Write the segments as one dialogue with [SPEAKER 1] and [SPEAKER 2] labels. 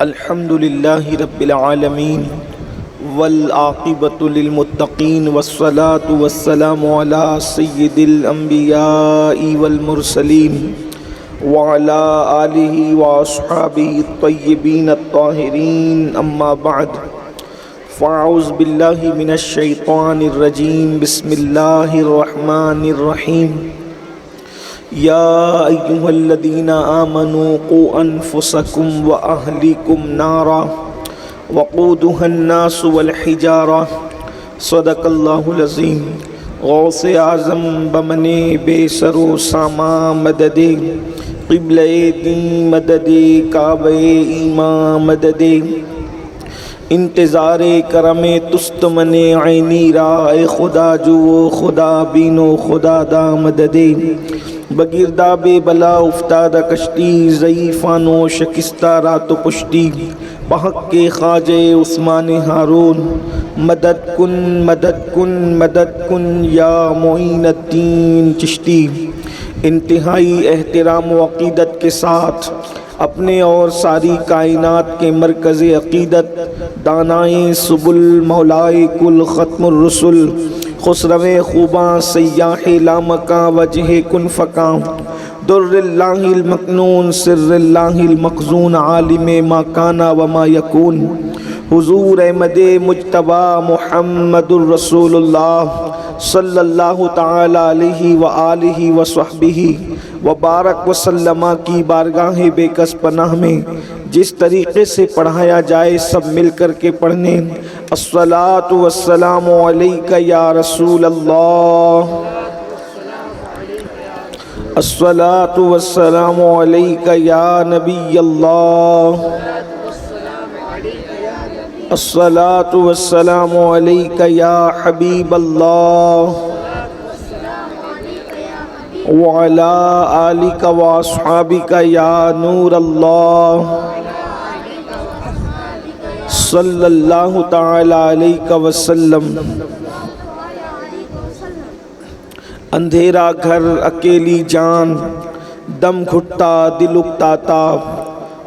[SPEAKER 1] الحمد لله رب العالمين والعاقبة للمتقين والصلاة والسلام على سيد الأنبياء والمرسلين وعلى آله وأصحابه الطيبين الطاهرين أما بعد فأعوذ بالله من الشيطان الرجيم بسم الله الرحمن الرحيم يا أيها الذين آمنوا قوا أنفسكم وأهليكم نارا وقودها الناس والحجارة صدق الله العظيم غوث اعظم بمن بے سر و ساما مدد قبلہ دین مدد کعبہ ایمان مدد انتظار کرم تست من عینی رائے خدا جو خدا بینو خدا دا مدد بگردہ بے بلا افتادہ کشتی ضعیفان و شکستہ رات و پشتی بحق کے خواجہ عثمان ہارون مدد کن مدد کن مدد کن یا معین الدین چشتی۔ انتہائی احترام و عقیدت کے ساتھ اپنے اور ساری کائنات کے مرکز عقیدت دانائے سبل مولائے کل ختم الرسل خسرو خوباں سیاح لامکاں وجہ کن فکاں در اللہ المکنون سر اللہ المخزون عالم ما کانا وما یکون حضور احمد مجتبی محمد الرسول اللہ صلی اللہ تعالی علیہ وآلہ وصحبہ وبارک وسلم کی بارگاہ بے کس پناہ میں جس طریقے سے پڑھایا جائے سب مل کر کے پڑھنے۔ الصلاۃ والسلام علیک یا رسول اللہ، الصلاۃ والسلام علیک یا نبی اللہ، الصلاۃ والسلام علیک یا حبیب اللہ وعلی آلک واصحابک یا نور اللہ صلی اللہ تعالی علیہ وسلم۔ اندھیرا گھر اکیلی جان دم گھٹتا دل اکتاتا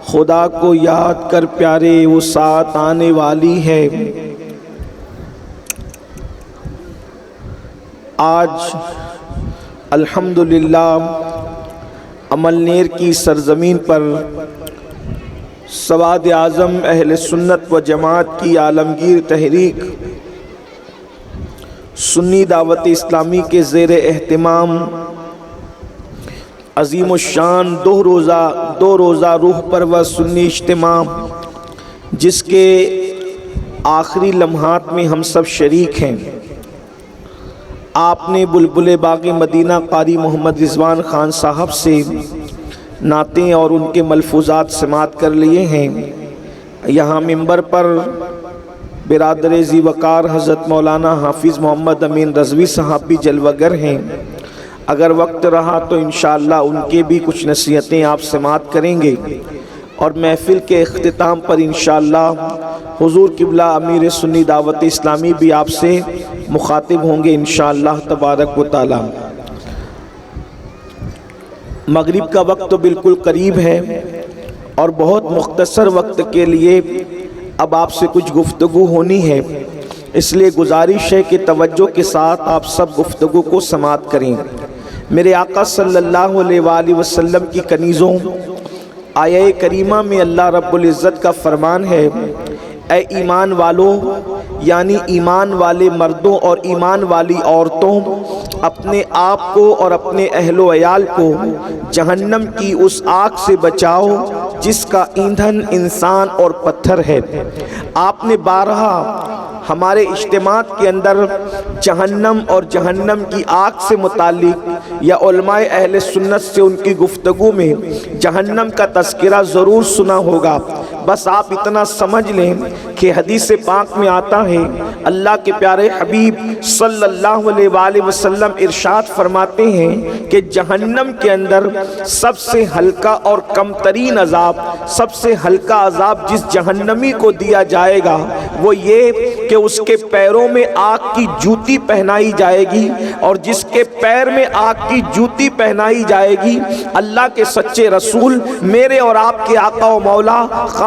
[SPEAKER 1] خدا کو یاد کر پیارے وہ ساتھ آنے والی ہے۔ آج الحمدللہ عملنیر کی سرزمین پر سواد اعظم اہل سنت و جماعت کی عالمگیر تحریک سنی دعوت اسلامی کے زیر اہتمام عظیم الشان دو روزہ روح پرور سنی اجتماع جس کے آخری لمحات میں ہم سب شریک ہیں۔ آپ نے بلبل باغ مدینہ قاری محمد رضوان خان صاحب سے نعتیں اور ان کے ملفوظات سماعت کر لیے ہیں۔ یہاں منبر پر برادر ذی وقار حضرت مولانا حافظ محمد امین رضوی صاحب بھی جلوہ گر ہیں۔ اگر وقت رہا تو انشاءاللہ ان کے بھی کچھ نصیحتیں آپ سماعت کریں گے، اور محفل کے اختتام پر انشاءاللہ حضور قبلہ امیر سنی دعوت اسلامی بھی آپ سے مخاطب ہوں گے انشاءاللہ تبارک و تعالی۔ مغرب کا وقت تو بالکل قریب ہے اور بہت مختصر وقت کے لیے اب آپ سے کچھ گفتگو ہونی ہے، اس لیے گزارش ہے کہ توجہ کے ساتھ آپ سب گفتگو کو سماعت کریں۔ میرے آقا صلی اللہ علیہ وآلہ وسلم کی کنیزوں آیہ کریمہ میں اللہ رب العزت کا فرمان ہے، اے ایمان والو، یعنی ایمان والے مردوں اور ایمان والی عورتوں، اپنے آپ کو اور اپنے اہل و عیال کو جہنم کی اس آگ سے بچاؤ جس کا ایندھن انسان اور پتھر ہے۔ آپ نے بارہا ہمارے اجتماعات کے اندر جہنم اور جہنم کی آگ سے متعلق یا علماء اہل سنت سے ان کی گفتگو میں جہنم کا تذکرہ ضرور سنا ہوگا۔ بس آپ اتنا سمجھ لیں کہ حدیث پاک میں آتا ہے، اللہ کے پیارے حبیب صلی اللہ علیہ وآلہ وسلم ارشاد فرماتے ہیں کہ جہنم کے اندر سب سے ہلکا اور کم ترین عذاب، سب سے ہلکا عذاب جس جہنمی کو دیا جائے گا وہ یہ کہ اس کے پیروں میں آگ کی جوتی پہنائی جائے گی، اور جس کے پیر میں آگ کی جوتی پہنائی جائے گی اللہ کے سچے رسول میرے اور آپ کے آقا و مولا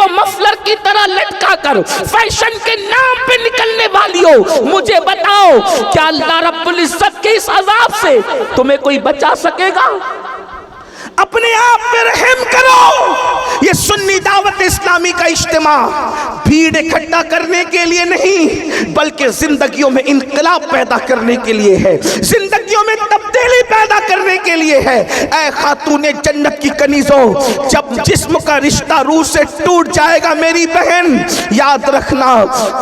[SPEAKER 2] کو مفلر کی طرح لٹکا کر فیشن کے نام پہ نکلنے والی ہو، مجھے بتاؤ کیا اللہ رب العزت کے اس عذاب سے تمہیں کوئی بچا سکے گا؟ اپنے آپ پہ رحم کرو۔ یہ سنی دعوت اسلامی کا اجتماع بھیڑ اکٹھا کرنے کے لیے نہیں بلکہ زندگیوں میں انقلاب پیدا کرنے کے لیے ہے، زندگیوں میں تبدیلی پیدا کرنے کے لیے ہے۔ اے خاتون جنت کی کنیزوں، جب جسم کا رشتہ روح سے ٹوٹ جائے گا میری بہن، یاد رکھنا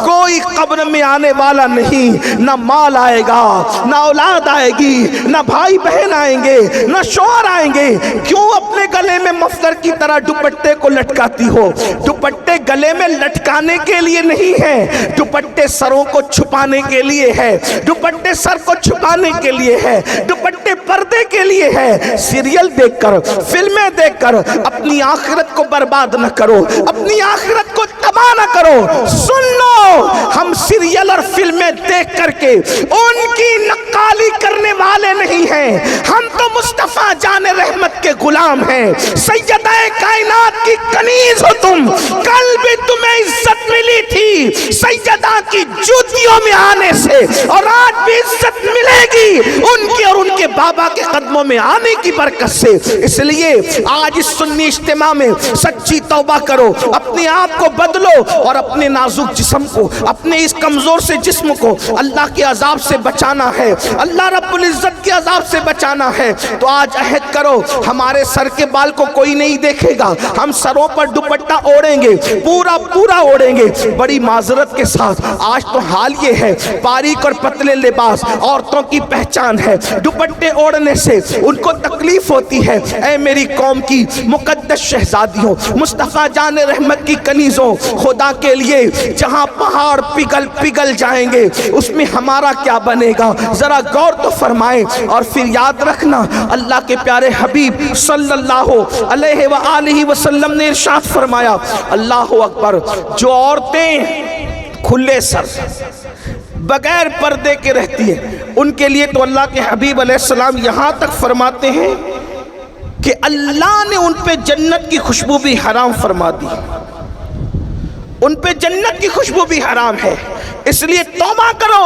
[SPEAKER 2] کوئی قبر میں آنے والا نہیں، نہ مال آئے گا، نہ اولاد آئے گی، نہ بھائی بہن آئیں گے، نہ شوہر آئیں گے۔ کیوں اپنے گلے میں مفلر کی طرح دوپٹے کو لٹکاتی ہو؟ دوپٹے گلے میں لٹکانے کے لیے نہیں ہے، دوپٹے سروں کو چھپانے کے لیے ہے، دوپٹے سر کو چھپانے کے لیے ہے، دوپٹے پردے کے لیے ہے۔ سیریل دیکھ کر، فلمیں دیکھ کر اپنی آخرت کو برباد نہ کرو، اپنی آخرت کو تباہ نہ کرو۔ سن لو، ہم سیریل اور فلمیں دیکھ کر کے ان کی نقالی کرنے والے نہیں ہیں، ہم تو مصطفیٰ جان رحمت کے غلام ہیں۔ سیدہ کائنات کی کنیز ہو تم، کل بھی تمہیں عزت ملی تھی سیدہ کی جوتیوں میں آنے سے، اور آج بھی عزت ملے گی ان کے اور ان کے بابا کے قدموں میں آنے کی برکت سے۔ اس لیے آج اس سنی اجتماع میں سچی توبہ کرو، اپنے آپ کو بدلو اور اپنے نازک جسم کو، اپنے اس کمزور سے جسم کو اللہ کے عذاب سے بچانا ہے، اللہ رب العزت کے عذاب سے بچانا ہے۔ تو آج عہد کرو، ہمارے سر کے بال کو کوئی نہیں دیکھے گا، ہم سروں پر دوپٹہ اوڑیں گے، پورا اوڑیں گے۔ بڑی معذرت کے ساتھ آج تو حال یہ ہے، باریک اور پتلے لباس عورتوں کی پہچان ہے، دوپٹے اوڑنے سے ان کو تکلیف ہوتی ہے۔ اے میری قوم کی مقدس شہزادیوں، مصطفیٰ جان رحمت کی کنیزوں، خدا کے لیے جہاں پہاڑ پگھل جائیں گے اس میں ہمارا کیا بنے گا؟ ذرا غور تو فرمائیں۔ اور پھر یاد رکھنا، اللہ کے پیارے حبیب صلی اللہ علیہ وآلہ وسلم نے ارشاد فرمایا، اللہ اکبر، جو عورتیں کھلے سر بغیر پردے کے رہتی ہیں ان کے لیے تو اللہ کے حبیب علیہ السلام یہاں تک فرماتے ہیں کہ اللہ نے ان پہ جنت کی خوشبو بھی حرام فرما دی، ان پہ جنت کی خوشبو بھی حرام ہے۔ اس لیے توبہ کرو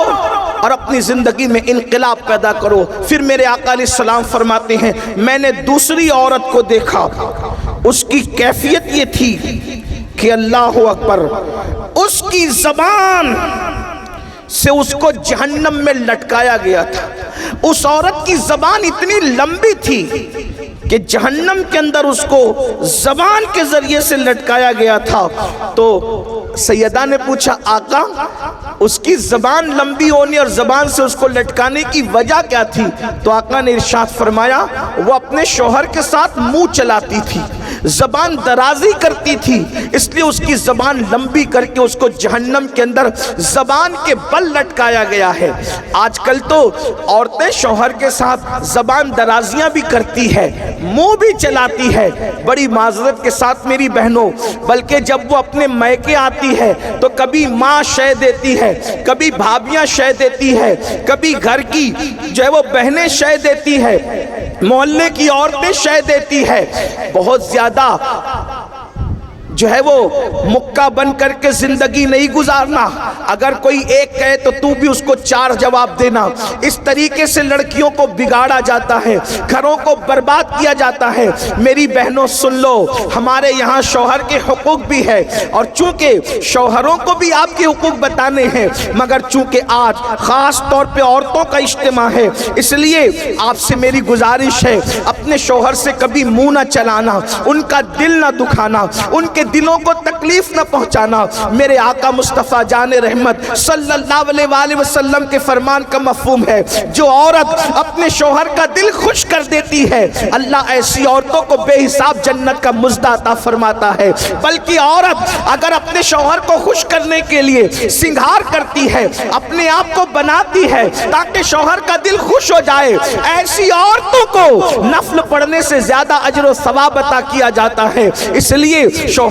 [SPEAKER 2] اور اپنی زندگی میں انقلاب پیدا کرو۔ پھر میرے آقا علیہ السلام فرماتے ہیں، میں نے دوسری عورت کو دیکھا، اس کی کیفیت یہ تھی کہ اللہ اکبر، اس کی زبان سے اس کو جہنم میں لٹکایا گیا تھا۔ اس عورت کی زبان اتنی لمبی تھی کہ جہنم کے اندر اس کو زبان کے ذریعے سے لٹکایا گیا تھا۔ تو سیدہ نے پوچھا، آقا اس کی زبان لمبی ہونے اور زبان سے اس کو لٹکانے کی وجہ کیا تھی؟ تو آقا نے ارشاد فرمایا، وہ اپنے شوہر کے ساتھ منہ چلاتی تھی، زبان درازی کرتی تھی، اس لیے اس کی زبان لمبی کر کے اس کو جہنم کے اندر زبان کے بل لٹکایا گیا ہے۔ آج کل تو عورتیں شوہر کے ساتھ زبان درازیاں بھی کرتی ہے، منہ بھی چلاتی ہے۔ بڑی معذرت کے ساتھ میری بہنوں، بلکہ جب وہ اپنے میکے آتی ہے تو کبھی ماں شے دیتی ہے، کبھی بھابیاں شے دیتی ہے، کبھی گھر کی جو ہے وہ بہنیں شے دیتی ہے، محلے کی عورتیں شے دیتی ہے۔ بہت زیادہ جو ہے وہ مکہ بن کر کے زندگی نہیں گزارنا، اگر کوئی ایک کہے تو تو بھی اس کو چار جواب دینا۔ اس طریقے سے لڑکیوں کو بگاڑا جاتا ہے، گھروں کو برباد کیا جاتا ہے۔ میری بہنوں سن لو، ہمارے یہاں شوہر کے حقوق بھی ہے، اور چونکہ شوہروں کو بھی آپ کے حقوق بتانے ہیں، مگر چونکہ آج خاص طور پہ عورتوں کا اجتماع ہے، اس لیے آپ سے میری گزارش ہے، اپنے شوہر سے کبھی منہ نہ چلانا، ان کا دل نہ دکھانا، ان کے دلوں کو تکلیف نہ پہنچانا۔ میرے آقا مصطفیٰ جان رحمت صلی اللہ علیہ وآلہ وسلم کے فرمان کا مفہوم ہے، جو عورت اپنے شوہر کا دل خوش کر دیتی ہے، اللہ ایسی عورتوں کو بے حساب جنت کا مزدہ عطا فرماتا ہے۔ بلکہ عورت اگر اپنے شوہر کو خوش کرنے کے لیے سنگھار کرتی ہے، اپنے آپ کو بناتی ہے تاکہ شوہر کا دل خوش ہو جائے، ایسی عورتوں کو نفل پڑھنے سے زیادہ اجر و ثواب عطا کیا جاتا ہے۔ اس لیے شوہر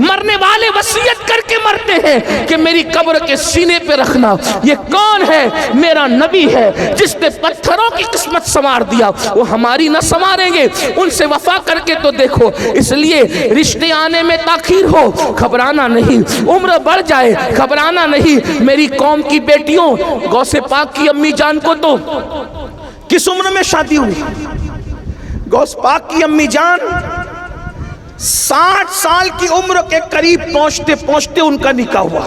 [SPEAKER 2] مرنے والے وصیت کر کے مرتے ہیں کہ میری قبر کے سینے پہ رکھنا. یہ کون ہے؟ میرا نبی ہے جس نے پتھروں کی قسمت سنوار دیا. وہ ہماری نہ سنواریں گے، ان سے وفا کر کے تو دیکھو. اس لیے رشتے آنے میں تاخیر ہو گھبرانا نہیں، عمر بڑھ جائے گھبرانا نہیں. میری قوم کی بیٹیوں، غوث پاک کی امی جان کو تو
[SPEAKER 1] کس عمر میں شادی ہوئی؟ غوث پاک کی امی جان 60 سال کی عمر کے قریب پہنچتے پہنچتے ان کا نکاح ہوا.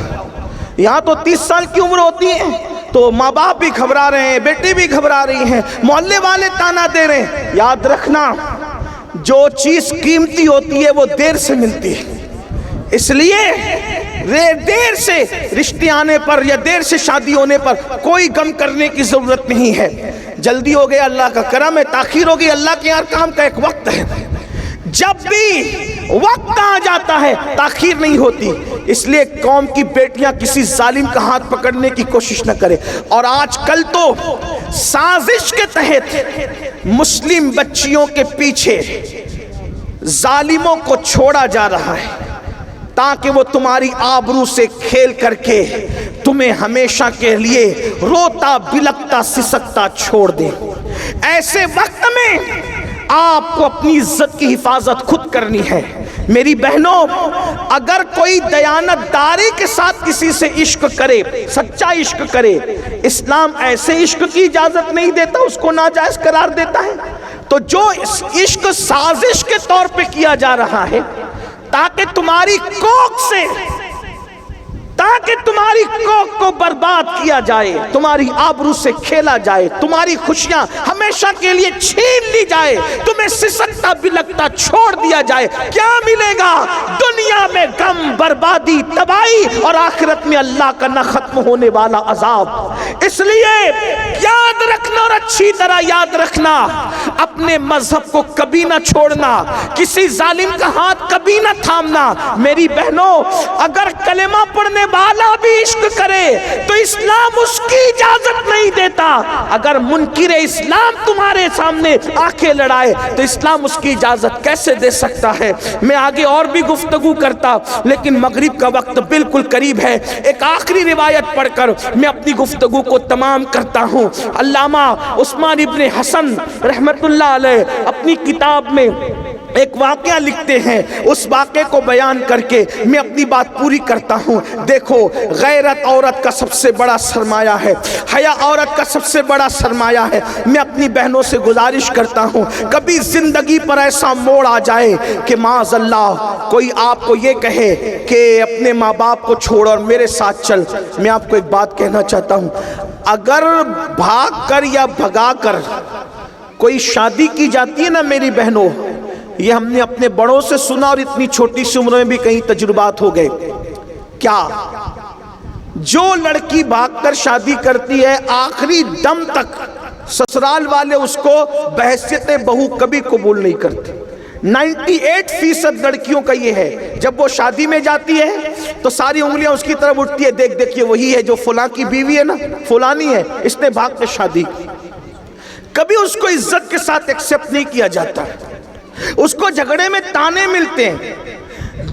[SPEAKER 1] یہاں تو 30 سال کی عمر ہوتی ہے تو ماں باپ بھی گھبرا رہے ہیں، بیٹی بھی گھبرا رہی ہیں، محلے والے تانا دے رہے ہیں. یاد رکھنا جو چیز قیمتی ہوتی ہے وہ دیر سے ملتی ہے. اس لیے دیر سے رشتے آنے پر یا دیر سے شادی ہونے پر کوئی غم کرنے کی ضرورت نہیں ہے. جلدی ہو گیا اللہ کا کرم ہے، تاخیر ہو گئی اللہ کے ہر کام کا ایک وقت ہے. جب بھی وقت آ جاتا ہے تاخیر نہیں ہوتی. اس لیے قوم کی بیٹیاں کسی ظالم کا ہاتھ پکڑنے کی کوشش نہ کرے. اور آج کل تو سازش کے تحت مسلم بچیوں کے پیچھے ظالموں کو چھوڑا جا رہا ہے تاکہ وہ تمہاری آبرو سے کھیل کر کے تمہیں ہمیشہ کے لیے روتا بلکتا سسکتا چھوڑ دیں. ایسے وقت میں آپ کو اپنی عزت کی حفاظت خود کرنی ہے. میری بہنوں، اگر کوئی دیانت داری کے ساتھ کسی سے عشق کرے، سچا عشق کرے، اسلام ایسے عشق کی اجازت نہیں دیتا، اس کو ناجائز قرار دیتا ہے. تو جو عشق سازش کے طور پہ کیا جا رہا ہے تاکہ تمہاری کوک کو برباد کیا جائے، تمہاری آبرو سے کھیلا جائے، تمہاری خوشیاں ہمیشہ کے لیے چھین لی جائے، تمہیں سسکتا بلکتا چھوڑ دیا جائے، کیا ملے گا؟ دنیا میں غم، بربادی، تباہی، اور آخرت میں اللہ کا نہ ختم ہونے والا عذاب. اس لیے یاد رکھنا اور اچھی طرح یاد رکھنا، اپنے مذہب کو کبھی نہ چھوڑنا، کسی ظالم کا ہاتھ کبھی نہ تھامنا. میری بہنوں، اگر کلمہ پڑھنے والا بھی عشق کرے تو اسلام اس کی اجازت نہیں دیتا. اگر منکر اسلام تمہارے سامنے آنکھیں لڑائے تو اسلام اس کی اجازت کیسے دے سکتا ہے؟ میں آگے اور بھی گفتگو کرتا لیکن مغرب کا وقت بالکل قریب ہے. ایک آخری روایت پڑھ کر میں اپنی گفتگو کو تمام کرتا ہوں. علامہ عثمان ابن حسن رحمت اللہ علیہ اپنی کتاب میں ایک واقعہ لکھتے ہیں. اس واقعے کو بیان کر کے میں اپنی بات پوری کرتا ہوں. دیکھو، غیرت عورت کا سب سے بڑا سرمایہ ہے، حیا عورت کا سب سے بڑا سرمایہ ہے. میں اپنی بہنوں سے گزارش کرتا ہوں، کبھی زندگی پر ایسا موڑ آ جائے کہ معاذ اللہ کوئی آپ کو یہ کہے کہ اپنے ماں باپ کو چھوڑ اور میرے ساتھ چل. میں آپ کو ایک بات کہنا چاہتا ہوں، اگر بھاگ کر یا بھگا کر کوئی شادی کی جاتی ہے نا میری بہنوں، یہ ہم نے اپنے بڑوں سے سنا اور اتنی چھوٹی سی عمر میں بھی کئی تجربات ہو گئے. کیا جو لڑکی بھاگ کر شادی کرتی ہے آخری دم تک سسرال والے اس کو بحیثیت بہو کبھی قبول نہیں کرتے. 98% لڑکیوں کا یہ ہے، جب وہ شادی میں جاتی ہے تو ساری انگلیاں اس کی طرف اٹھتی ہے، دیکھ دیکھیے وہی ہے جو فلاں کی بیوی ہے نا، فلانی ہے، اس نے بھاگ کے شادی کی. کبھی اس کو عزت کے ساتھ ایکسپٹ نہیں کیا جاتا، اس کو جھگڑے میں تانے ملتے ہیں.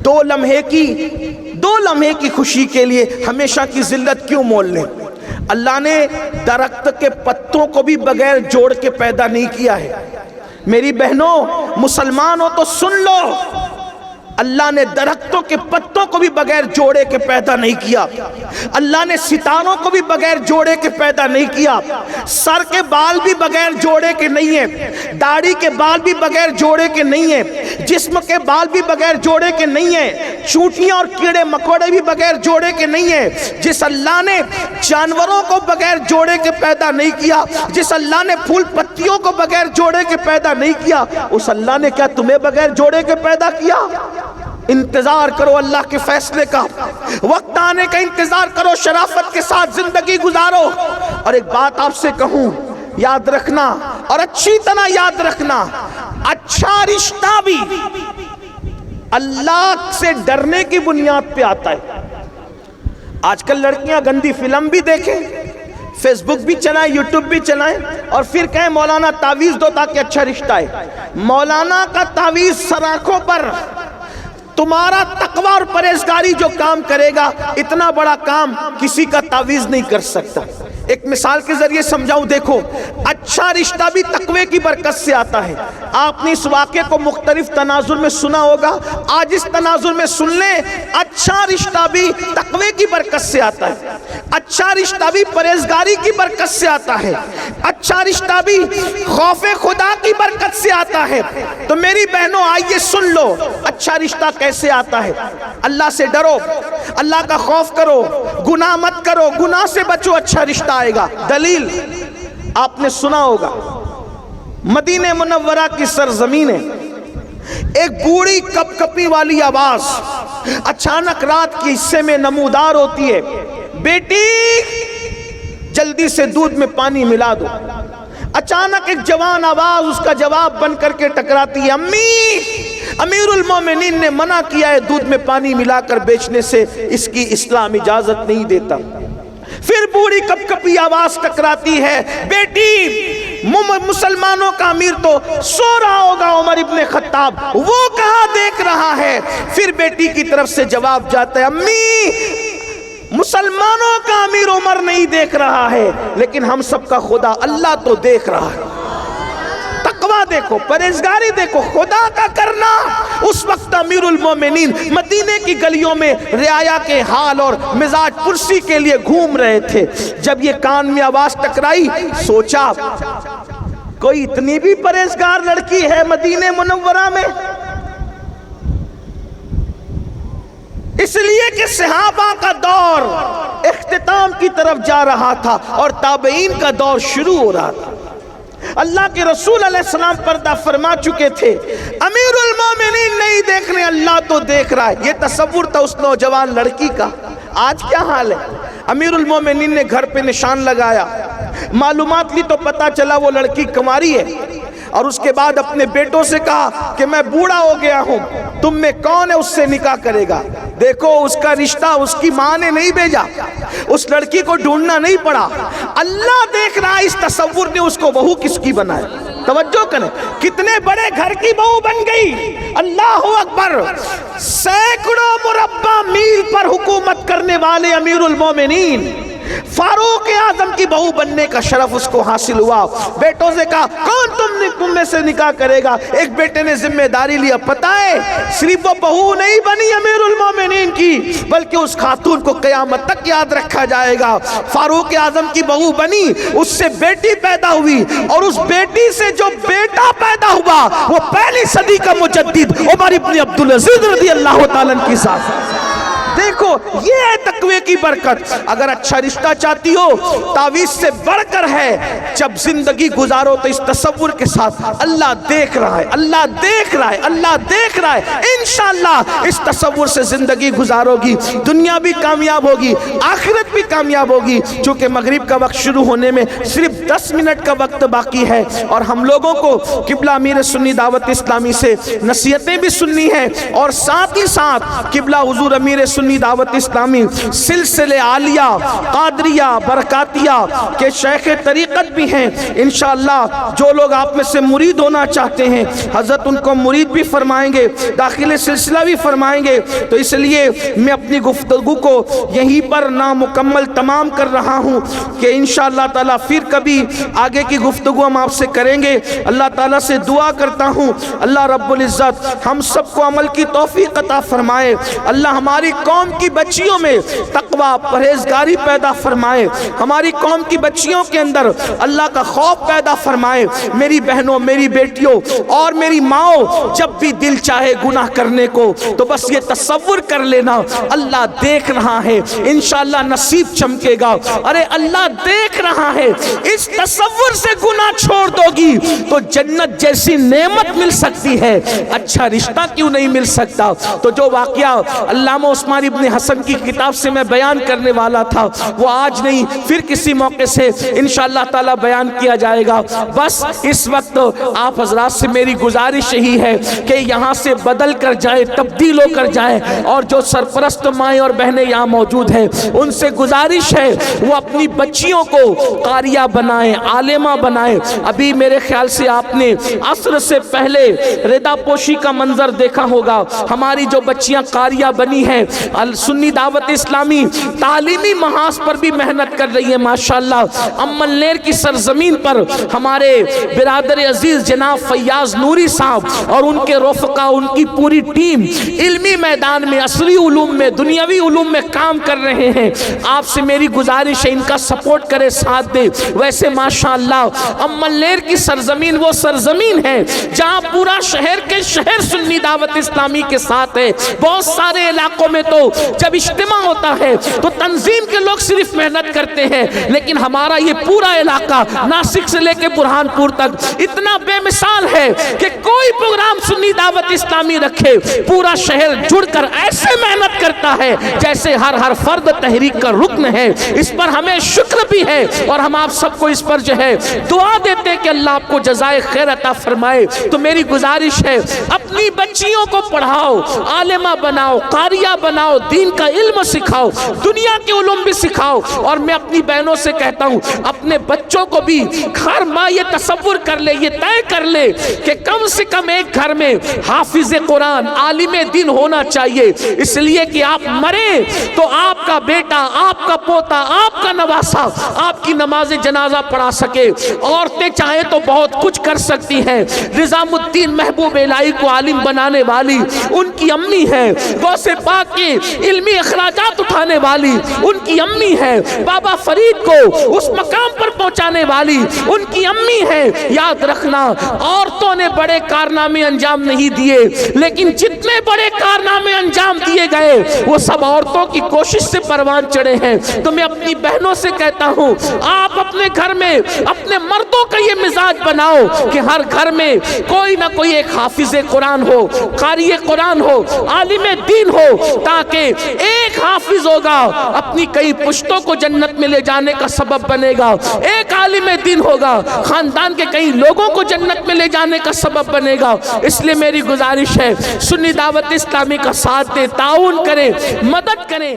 [SPEAKER 1] دو لمحے کی خوشی کے لیے ہمیشہ کی ذلت کیوں مول لیں؟ اللہ نے درخت کے پتوں کو بھی بغیر جوڑ کے پیدا نہیں کیا ہے. میری بہنوں، مسلمان ہو تو سن لو، اللہ نے درختوں کے پتوں کو بھی بغیر جوڑے کے پیدا نہیں کیا. اللہ نے ستاروں کو بھی بغیر جوڑے کے پیدا نہیں کیا. سر کے بال بھی بغیر جوڑے کے نہیں ہیں، داڑھی کے بال بھی بغیر جوڑے کے نہیں ہیں، جسم کے بال بھی بغیر جوڑے کے نہیں ہیں، چونٹیاں اور کیڑے مکوڑے بھی بغیر جوڑے کے نہیں ہیں. جس اللہ نے جانوروں کو بغیر جوڑے کے پیدا نہیں کیا، جس اللہ نے پھول پتیوں کو بغیر جوڑے کے پیدا نہیں کیا، اس اللہ نے کیا تمہیں بغیر جوڑے کے پیدا کیا؟ انتظار کرو اللہ کے فیصلے کا، وقت آنے کا انتظار کرو، شرافت کے ساتھ زندگی گزارو. اور ایک بات آپ سے کہوں، یاد رکھنا اور اچھی طرح یاد رکھنا، اچھا رشتہ بھی اللہ سے ڈرنے کی بنیاد پہ آتا ہے. آج کل لڑکیاں گندی فلم بھی دیکھیں، فیس بک بھی چلائیں، یوٹیوب بھی چلائیں، اور پھر کہیں مولانا تعویذ دو تاکہ اچھا رشتہ ہے. مولانا کا تعویذ سر آنکھوں پر تمہارا تقوی اور پرہیزگاری جو کام کرے گا، اتنا بڑا کام کسی کا تعویذ نہیں کر سکتا۔ ایک مثال کے ذریعے سمجھاؤں، دیکھو اچھا رشتہ بھی تقوی کی برکت سے آتا ہے۔ آپ نے اس واقعے کو مختلف تناظر میں سنا ہوگا، آج اس تناظر میں سن لیں، اچھا رشتہ بھی تقوی کی برکت سے آتا ہے، اچھا رشتہ بھی پرہیزگاری کی برکت سے آتا ہے، اچھا رشتہ بھی خوف خدا کی برکت سے آتا ہے۔ تو میری بہنوں آئیے سن لو، اچھا رشتہ کیسے آتا ہے۔ اللہ سے ڈرو، اللہ کا خوف کرو، گناہ مت کرو، گناہ سے بچو، اچھا رشتہ آئے گا۔ دلیل آپ نے سنا ہوگا، مدینہ منورہ کی سرزمین ہے، ایک بوڑھی کپ کپی والی آواز اچانک رات کے حصے میں نمودار ہوتی ہے، بیٹی جلدی سے دودھ میں پانی ملا دو۔ اچانک ایک جوان آواز اس کا جواب بن کر کے ٹکراتی ہے، امی امیر المومنین نے منع کیا ہے دودھ میں پانی ملا کر بیچنے سے، اس کی اسلام اجازت نہیں دیتا۔ پھر بوڑھی کپ کپی آواز ٹکراتی ہے، بیٹی مسلمانوں کا امیر تو سو رہا ہوگا عمر ابن خطاب، وہ کہاں دیکھ رہا ہے۔ پھر بیٹی کی طرف سے جواب جاتا ہے، امی مسلمانوں کا امیر عمر نہیں دیکھ رہا ہے، لیکن ہم سب کا خدا اللہ تو دیکھ رہا ہے۔ تقوی دیکھو، پرہیزگاری دیکھو، خدا کا کرنا۔ اس وقت امیر المومنین مدینے کی گلیوں میں رعایا کے حال اور مزاج پرسی کے لیے گھوم رہے تھے۔ جب یہ کان میں آواز ٹکرائی، سوچا کوئی اتنی بھی پرہیزگار لڑکی ہے مدینہ منورہ میں؟ اس لیے کہ صحابہ کا دور اختتام کی طرف جا رہا تھا اور تابعین کا دور شروع ہو رہا تھا۔ اللہ کے رسول علیہ السلام پردہ فرما چکے تھے، امیر المومنین نہیں دیکھ رہے، اللہ تو دیکھ رہا ہے۔ یہ تصور تھا اس نوجوان لڑکی کا۔ آج کیا حال ہے؟ امیر المومنین نے گھر پہ نشان لگایا، معلومات لی تو پتا چلا وہ لڑکی کنواری ہے، اور اس کے بعد اپنے بیٹوں سے کہا کہ میں بوڑھا ہو گیا ہوں، تم میں کون ہے اس سے نکاح کرے گا۔ دیکھو اس کا رشتہ اس کی ماں نے نہیں بھیجا، اس لڑکی کو ڈھونڈنا نہیں پڑا، اللہ دیکھ رہا۔ اس تصور نے اس کو بہو کس کی بنایا؟ توجہ کریں، کتنے بڑے گھر کی بہو بن گئی، اللہ اکبر۔ سینکڑوں مربع میل پر حکومت کرنے والے امیر المومنین، فاروق اعظم کی بہو بننے کا شرف اس کو حاصل ہوا۔ بیٹوں سے کہا کون تم میں سے نکاح کرے گا؟ ایک بیٹے نے ذمہ داری لیا، پتہ ہے صرف وہ بہو نہیں بنی امیر المومنین کی، بلکہ اس خاتون کو قیامت تک یاد رکھا جائے گا۔ فاروق اعظم کی بہو بنی، اس سے بیٹی پیدا ہوئی، اور اس بیٹی سے جو بیٹا پیدا ہوا وہ پہلی صدی کا مجدد عمر ابن عبدالعزیز رضی اللہ تعالیٰ عنہ کی ذات۔ دیکھو یہ ہے تقوی کی برکت۔ اگر اچھا رشتہ چاہتی ہو، تعویذ سے بڑھ کر ہے، جب زندگی گزارو تو اس تصور کے ساتھ اللہ دیکھ رہا ہے، اللہ دیکھ رہا ہے، اللہ دیکھ رہا ہے، انشاءاللہ اس تصور سے زندگی گزارو گی، دنیا بھی کامیاب ہوگی، آخرت بھی کامیاب ہوگی۔ چونکہ مغرب کا وقت شروع ہونے میں صرف 10 منٹ کا وقت باقی ہے، اور ہم لوگوں کو قبلہ امیر سنی دعوت اسلامی سے نصیحتیں بھی سننی ہیں، اور ساتھ ہی ساتھ قبلہ حضور امیر سنی دعوت اسلامی سلسلے عالیہ قادریہ برکاتیہ کے شیخ طریقت بھی ہیں۔ انشاءاللہ جو لوگ آپ میں سے مرید ہونا چاہتے ہیں، حضرت ان کو مرید بھی فرمائیں گے، داخل سلسلہ بھی فرمائیں گے۔ تو اس لیے میں اپنی گفتگو کو یہیں پر نامکمل تمام کر رہا ہوں کہ انشاءاللہ تعالیٰ پھر کبھی آگے کی گفتگو ہم آپ سے کریں گے۔ اللہ تعالیٰ سے دعا کرتا ہوں اللہ رب العزت ہم سب کو عمل کی توفیق عطا فرمائے، اللہ ہماری قوم کی بچیوں میں تقوی پرہیزگاری پیدا فرمائے، ہماری قوم کی بچیوں کے اندر اللہ کا خوف پیدا فرمائے۔ میری بہنوں، میری بیٹیوں اور میری ماؤں، جب بھی دل چاہے گناہ کرنے کو تو بس یہ تصور کر لینا اللہ دیکھ رہا ہے، انشاءاللہ نصیب چمکے گا۔ ارے اللہ دیکھ رہا ہے، اس تصور سے گناہ چھوڑ دو گی تو جنت جیسی نعمت مل سکتی ہے، اچھا رشتہ کیوں نہیں مل سکتا؟ تو جو واقعہ علامہ عثمان
[SPEAKER 2] عثمان ابن حسن کی کتاب سے میں بیان کرنے والا تھا، وہ آج نہیں پھر کسی موقع سے انشاءاللہ تعالی بیان کیا جائے گا۔ بس اس وقت آپ حضرات سے میری گزارش یہی ہے کہ یہاں سے بدل کر جائے، تبدیل ہو کر جائے، اور جو سرپرست مائیں اور بہنیں یہاں موجود ہیں ان سے گزارش ہے وہ اپنی بچیوں کو قاریہ بنائیں، عالمہ بنائیں۔ ابھی میرے خیال سے آپ نے عصر سے پہلے ردا پوشی کا منظر دیکھا ہوگا، ہماری جو بچیاں قاریہ بنی ہیں، سنی دعوت اسلامی تعلیمی محاذ پر بھی محنت کر رہی ہے ماشاءاللہ۔ امن لیر کی سرزمین پر ہمارے برادر عزیز جناب فیاض نوری صاحب اور ان کے رفقا، ان کی پوری ٹیم علمی میدان میں، عصری علوم میں، دنیاوی علوم میں کام کر رہے ہیں۔ آپ سے میری گزارش ہے ان کا سپورٹ کرے، ساتھ دے۔ ویسے ماشاءاللہ امن لیر کی سرزمین وہ سرزمین ہے جہاں پورا شہر کے شہر سنی دعوت اسلامی کے ساتھ ہے۔ بہت سارے علاقوں میں تو جب اجتماع ہوتا ہے تو تنظیم کے لوگ صرف محنت کرتے ہیں، لیکن ہمارا یہ پورا علاقہ ناسک سے لے کے برہان پور تک اتنا بے مثال ہے کہ کوئی پروگرام سنی دعوت اسلامی رکھے پورا شہر جڑ کر ایسے محنت کرتا ہے جیسے ہر فرد تحریک کا رکن ہے۔ اس پر ہمیں شکر بھی ہے اور ہم آپ سب کو اس پر جو ہے دعا دیتے کہ اللہ آپ کو جزائے خیر عطا فرمائے۔ تو میری گزارش ہے اپنی بچیوں کو پڑھاؤ، عالمہ بناؤ، قاریہ بناؤ، دین کا علم سکھاؤ، دنیا کے علوم بھی سکھاؤ۔ اور میں اپنی بہنوں سے کہتا ہوں اپنے بچوں کو بھی ہر ماں یہ تصور کر لے، یہ طے کر لے کہ کم سے کم ایک گھر میں حافظ قرآن، عالم دین ہونا چاہیے، اس لیے کہ آپ مرے تو آپ کا بیٹا، آپ کا پوتا، آپ کا نواسا آپ کی نماز جنازہ پڑھا سکے۔ عورتیں چاہیں تو بہت کچھ کر سکتی ہیں۔ نظام الدین محبوب الہی کو عالم بنانے والی ان کی امی ہے، غوث پاک کے علمی اخراجات اٹھانے والی ان کی امی ہے، بابا فرید کو اس مقام پر پہنچانے والی ان کی امی ہے۔ یاد رکھنا عورتوں نے بڑے کارنامے انجام نہیں دیے، لیکن جتنے بڑے کارنامے انجام دیے گئے وہ سب عورتوں کی کوشش سے پروان چڑھے ہیں۔ تو میں اپنی بہنوں سے کہتا ہوں آپ اپنے گھر میں اپنے مردوں کا یہ مزاج بناؤ کہ ہر گھر میں کوئی نہ کوئی ایک حافظ قرآن ہو، قاری قرآن ہو، عالم دین ہو، تاکہ ایک حافظ ہوگا اپنی کئی پشتوں کو جنت میں لے جانے کا سبب بنے گا، ایک عالم دین ہوگا خاندان کے کئی لوگوں کو جنت میں لے جانے کا سبب بنے گا۔ اس لیے میری گزارش ہے سنی دعوت اسلامی کا ساتھ دے، تعاون کریں، مدد کریں۔